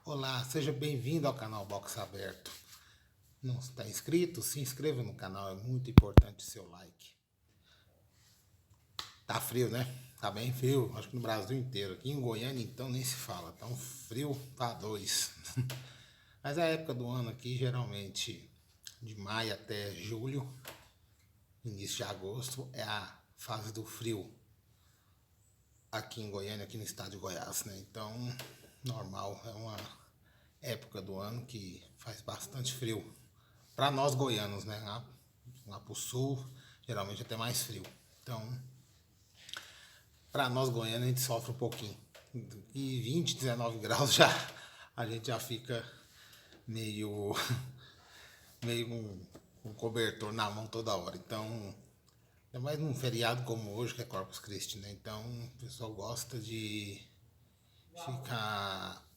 Olá, seja bem-vindo ao canal Box Aberto. Não está inscrito? Se inscreva no canal, é muito importante o seu like. Tá frio, né? Tá bem frio, acho que no Brasil inteiro. Aqui em Goiânia, então, nem se fala. Tá um frio pra dois. Mas a época do ano aqui, geralmente, de maio até julho, início de agosto, é a fase do frio aqui em Goiânia, aqui no estado de Goiás, né? Então, normal, é uma época do ano que faz bastante frio. Para nós goianos, né? Lá pro sul, geralmente até mais frio. Então, para nós goianos a gente sofre um pouquinho. E 20, 19 graus já a gente já fica meio meio com um cobertor na mão toda hora. Então, ainda mais num feriado como hoje, que é Corpus Christi, né? Então, o pessoal gosta de ficar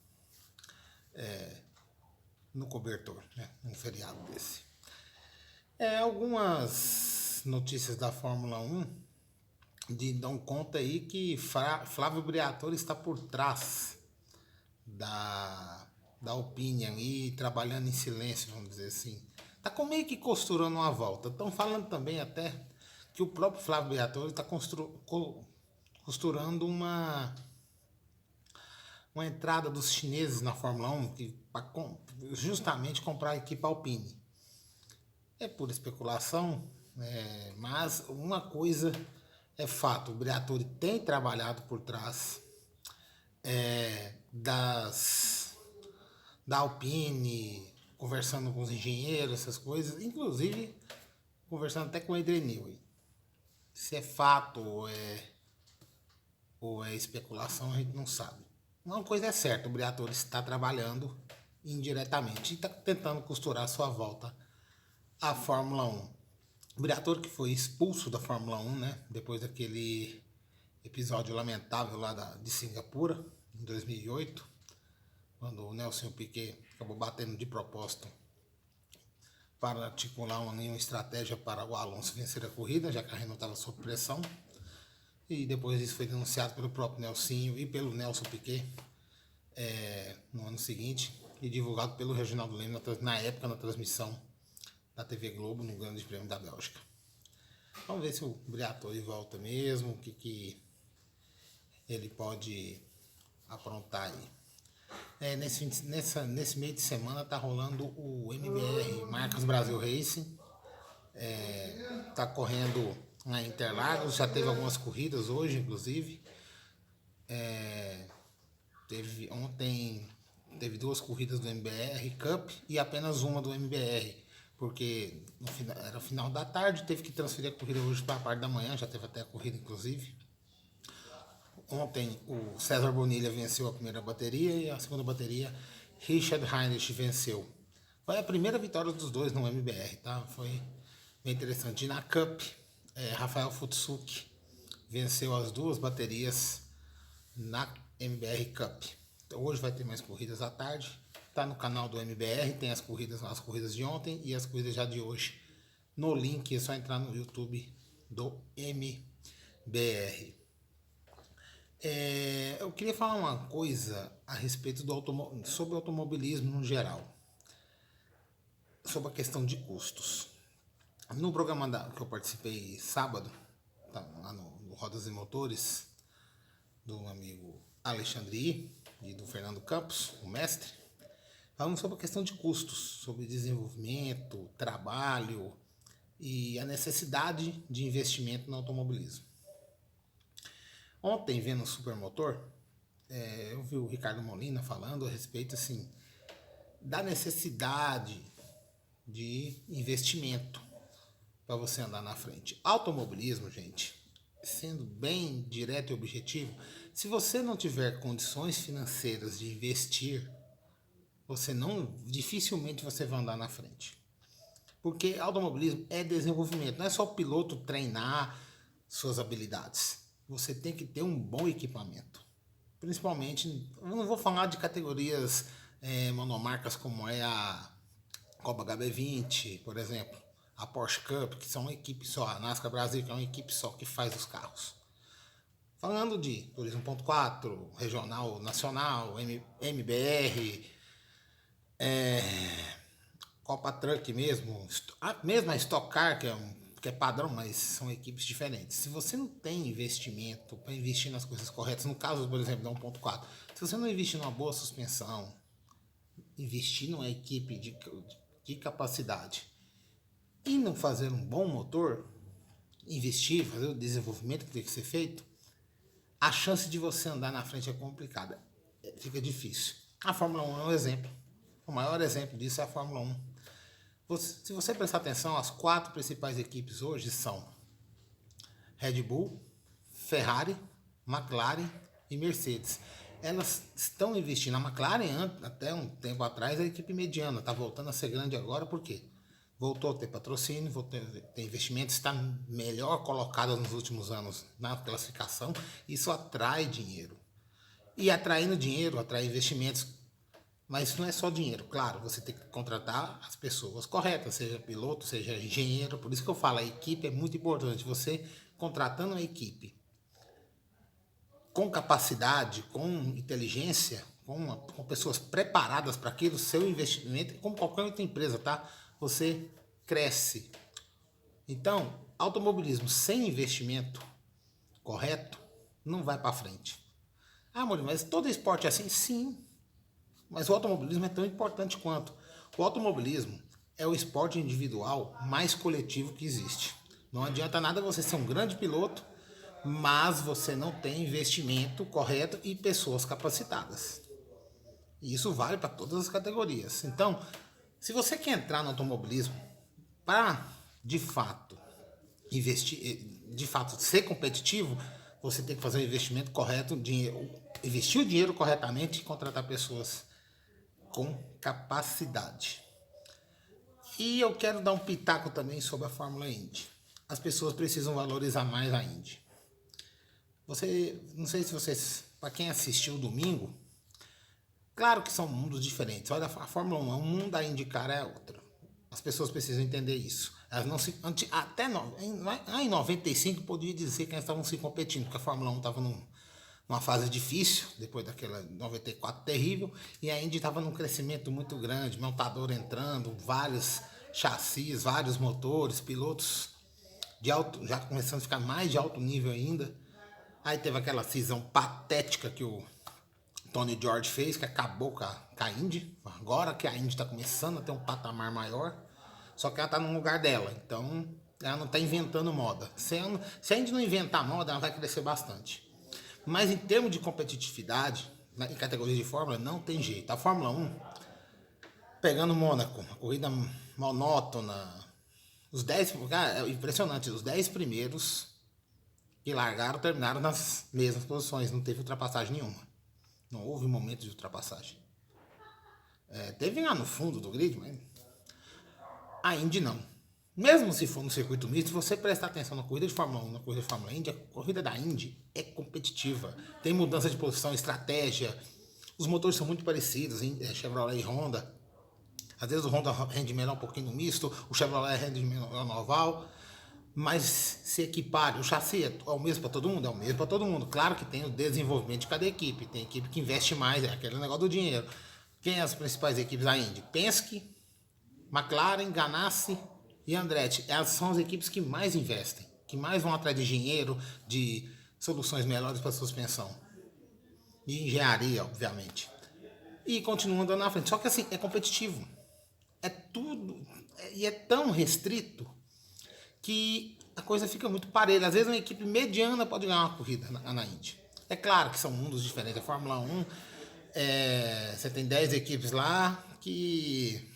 no cobertor, né? Um feriado desse. Algumas notícias da Fórmula 1 dão conta aí que Flávio Briatore está por trás da Alpine e trabalhando em silêncio, vamos dizer assim. Tá com meio que costurando uma volta. Estão falando também até que o próprio Flávio Briatore está costurando uma entrada dos chineses na Fórmula 1 para justamente comprar a equipe Alpine. É pura especulação, mas uma coisa é fato, o Briatore tem trabalhado por trás da Alpine, conversando com os engenheiros, essas coisas, inclusive conversando até com o Adrian. Se é fato ou é especulação, a gente não sabe. Uma coisa é certa, o Briatore está trabalhando indiretamente e está tentando costurar sua volta à Fórmula 1. O Briatore que foi expulso da Fórmula 1, né? Depois daquele episódio lamentável lá de Singapura, em 2008, quando o Nelson Piquet acabou batendo de propósito para articular uma estratégia para o Alonso vencer a corrida, já que a Renault estava sob pressão. E depois isso foi denunciado pelo próprio Nelsinho e pelo Nelson Piquet no ano seguinte e divulgado pelo Reginaldo Leme na época na transmissão da TV Globo no Grande Prêmio da Bélgica. Vamos ver se o Briatore volta mesmo, o que ele pode aprontar aí. Nesse meio de semana tá rolando o MBR Marcas Brasil Racing. Tá correndo na Interlagos, já teve algumas corridas hoje, inclusive. Ontem teve 2 corridas do MBR Cup e apenas uma do MBR, porque era final da tarde, teve que transferir a corrida hoje para a parte da manhã, já teve até a corrida inclusive. Ontem o César Bonilha venceu a primeira bateria e a segunda bateria Richard Heinrich venceu. Foi a primeira vitória dos dois no MBR, tá? Foi bem interessante. E na Cup, Rafael Futsuki venceu as 2 baterias na MBR Cup. Então, hoje vai ter mais corridas à tarde. Tá no canal do MBR, tem as corridas de ontem e as corridas já de hoje. No link é só entrar no YouTube do MBR. Eu queria falar uma coisa a respeito sobre automobilismo no geral, sobre a questão de custos. No programa que eu participei sábado, tá, lá no Rodas e Motores, do amigo Alexandre e do Fernando Campos, o mestre, falando sobre a questão de custos, sobre desenvolvimento, trabalho e a necessidade de investimento no automobilismo. Ontem, vendo o Supermotor, eu vi o Ricardo Molina falando a respeito assim, da necessidade de investimento para você andar na frente. Automobilismo, gente, sendo bem direto e objetivo, se você não tiver condições financeiras de investir, dificilmente você vai andar na frente. Porque automobilismo é desenvolvimento, não é só o piloto treinar suas habilidades. Você tem que ter um bom equipamento. Principalmente, eu não vou falar de categorias monomarcas como é a Copa HB20, por exemplo, a Porsche Cup, que são uma equipe só, a NASCAR Brasil, que é uma equipe só que faz os carros. Falando de Turismo 1.4, Regional Nacional, MBR, Copa Truck mesmo, mesmo a Stock Car, que é padrão, mas são equipes diferentes. Se você não tem investimento para investir nas coisas corretas, no caso, por exemplo, da 1.4, se você não investir numa boa suspensão, investir numa equipe de capacidade e não fazer um bom motor, investir, fazer o desenvolvimento que tem que ser feito, a chance de você andar na frente é complicada. Fica difícil. A Fórmula 1 é um exemplo. O maior exemplo disso é a Fórmula 1. Se você prestar atenção, as 4 principais equipes hoje são Red Bull, Ferrari, McLaren e Mercedes. Elas estão investindo. A McLaren, até um tempo atrás, a equipe mediana. Está voltando a ser grande agora, por quê? Voltou a ter patrocínio, voltou a ter investimento, está melhor colocada nos últimos anos na classificação. Isso atrai dinheiro. E atraindo dinheiro, atrai investimentos. Mas isso não é só dinheiro, claro, você tem que contratar as pessoas corretas, seja piloto, seja engenheiro. Por isso que eu falo, a equipe é muito importante. Você contratando uma equipe com capacidade, com inteligência, com pessoas preparadas para aquilo, seu investimento, como qualquer outra empresa, tá? Você cresce. Então, automobilismo sem investimento correto não vai para frente. Ah, Maurício, mas todo esporte é assim? Sim. Mas o automobilismo é tão importante quanto. O automobilismo é o esporte individual mais coletivo que existe. Não adianta nada você ser um grande piloto, mas você não tem investimento correto e pessoas capacitadas. E isso vale para todas as categorias. Então, se você quer entrar no automobilismo para, de fato, investir, de fato, ser competitivo, você tem que fazer um investimento correto, investir o dinheiro corretamente e contratar pessoas com capacidade. E eu quero dar um pitaco também sobre a Fórmula Indy. As pessoas precisam valorizar mais a Indy. Não sei se vocês, para quem assistiu domingo, claro que são mundos diferentes. Olha, a Fórmula 1 é um mundo, a IndyCar é outra. As pessoas precisam entender isso. Elas não se, até em 95 podia dizer que elas estavam se competindo, porque a Fórmula 1 estava numa fase difícil, depois daquela 94 terrível, e a Indy estava num crescimento muito grande, montador entrando, vários chassis, vários motores, pilotos de alto, já começando a ficar mais de alto nível ainda. Aí teve aquela cisão patética que o Tony George fez, que acabou com a Indy. Agora que a Indy está começando a ter um patamar maior, só que ela está no lugar dela, então ela não está inventando moda. Se a Indy não inventar moda, ela vai crescer bastante. Mas em termos de competitividade, em categorias de Fórmula, não tem jeito. A Fórmula 1, pegando Mônaco, uma corrida monótona, os 10, cara, é impressionante, os 10 primeiros que largaram terminaram nas mesmas posições, não teve ultrapassagem nenhuma. Não houve momento de ultrapassagem. Teve lá no fundo do grid, mas a Indy não. Mesmo se for no circuito misto, se você prestar atenção na corrida de Fórmula 1, na corrida de Fórmula Indy, a corrida da Indy é competitiva. Tem mudança de posição, estratégia. Os motores são muito parecidos, Chevrolet e Honda. Às vezes o Honda rende melhor um pouquinho no misto, o Chevrolet rende melhor no oval. Mas se equipare, o chassi é o mesmo para todo mundo? É o mesmo para todo mundo. Claro que tem o desenvolvimento de cada equipe. Tem equipe que investe mais, é aquele negócio do dinheiro. Quem são as principais equipes da Indy? Penske, McLaren, Ganassi e Andretti. Elas são as equipes que mais investem, que mais vão atrás de engenheiro, de soluções melhores para suspensão. De engenharia, obviamente. E continuam andando na frente. Só que assim, é competitivo. É tudo. E é tão restrito que a coisa fica muito parelha. Às vezes uma equipe mediana pode ganhar uma corrida na Indy. É claro que são mundos diferentes. A Fórmula 1, você tem 10 equipes lá que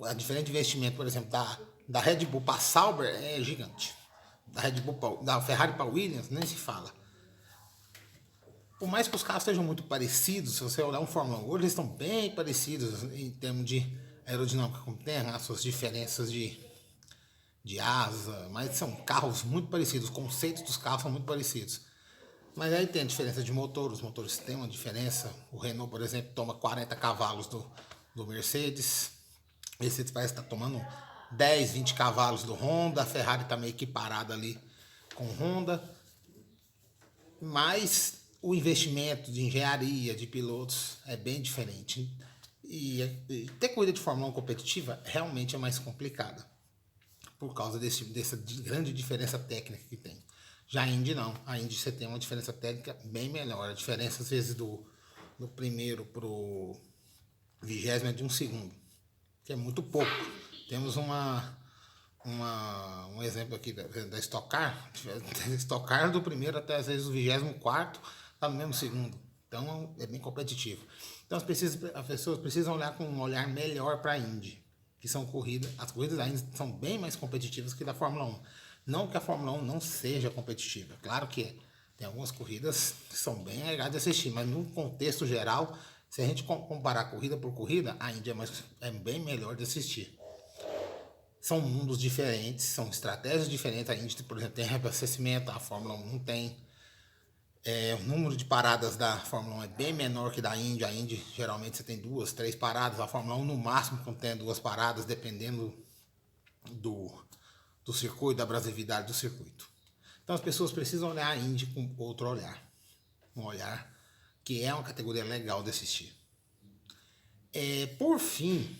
a diferença de investimento, por exemplo, da Red Bull para Sauber é gigante. Da Red Bull da Ferrari para Williams, nem se fala. Por mais que os carros sejam muito parecidos, se você olhar um Fórmula 1 hoje, eles estão bem parecidos em termos de aerodinâmica, como tem as suas diferenças de asa, mas são carros muito parecidos, os conceitos dos carros são muito parecidos. Mas aí tem a diferença de motor, os motores têm uma diferença. O Renault, por exemplo, toma 40 cavalos do Mercedes. O Mercedes parece estar tomando 10, 20 cavalos do Honda. A Ferrari está meio que parada ali com o Honda. Mas o investimento de engenharia, de pilotos, é bem diferente. E ter corrida de Fórmula 1 competitiva realmente é mais complicada, por causa dessa grande diferença técnica que tem. Já a Indy não. A Indy você tem uma diferença técnica bem melhor. A diferença, às vezes, do primeiro pro 20º é de 1 segundo, que é muito pouco. Temos um exemplo aqui da Stock Car. Stock Car do primeiro até, às vezes, o 24º está no mesmo segundo. Então, é bem competitivo. Então, as pessoas precisam olhar com um olhar melhor para a Indy, que são as corridas da Indy são bem mais competitivas que da Fórmula 1. Não que a Fórmula 1 não seja competitiva, claro que é. Tem algumas corridas que são bem legais de assistir, mas no contexto geral, se a gente comparar corrida por corrida, a Indy é bem melhor de assistir. São mundos diferentes, são estratégias diferentes. A Indy, por exemplo, tem reabastecimento, a Fórmula 1 não tem. O número de paradas da Fórmula 1 é bem menor que da Indy. A Indy, geralmente, você tem 2, 3 paradas. A Fórmula 1, no máximo, contém 2 paradas, dependendo do circuito, da abrasividade do circuito. Então, as pessoas precisam olhar a Indy com outro olhar. Um olhar que é uma categoria legal de assistir. Por fim,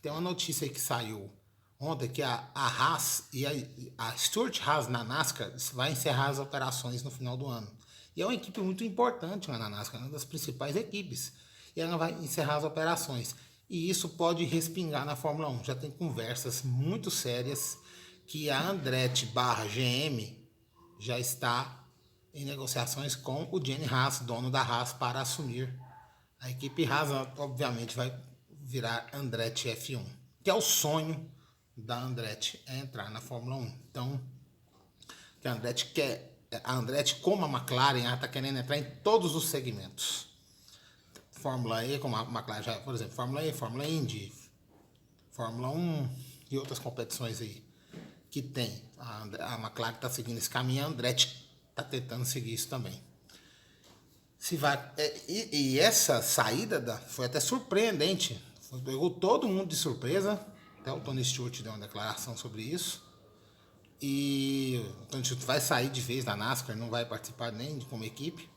tem uma notícia aí que saiu ontem, que a Haas e a Stuart Haas na NASCAR vai encerrar as operações no final do ano. E é uma equipe muito importante lá na NASCAR, uma das principais equipes. E ela vai encerrar as operações. E isso pode respingar na Fórmula 1. Já tem conversas muito sérias que a Andretti /GM já está em negociações com o Gene Haas, dono da Haas, para assumir a equipe. Haas, obviamente, vai virar Andretti F1, que é o sonho da Andretti, é entrar na Fórmula 1. Então, que a Andretti, como a McLaren, ela está querendo entrar em todos os segmentos. Fórmula E, como a McLaren já, por exemplo, Fórmula E, Fórmula Indy, Fórmula 1 e outras competições aí que tem. A McLaren está seguindo esse caminho, a Andretti está tentando seguir isso também. E essa saída foi até surpreendente. Pegou todo mundo de surpresa. Até o Tony Stewart deu uma declaração sobre isso. E o Tony Stewart vai sair de vez da NASCAR, não vai participar nem como equipe.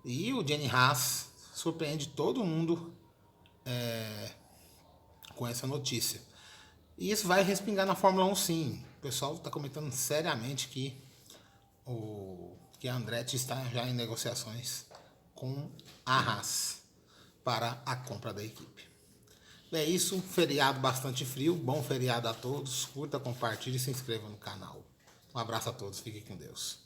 E o Gene Haas surpreende todo mundo com essa notícia. E isso vai respingar na Fórmula 1, sim. O pessoal está comentando seriamente que a Andretti está já em negociações com a Haas para a compra da equipe. É isso, feriado bastante frio, bom feriado a todos, curta, compartilhe e se inscreva no canal. Um abraço a todos, fiquem com Deus.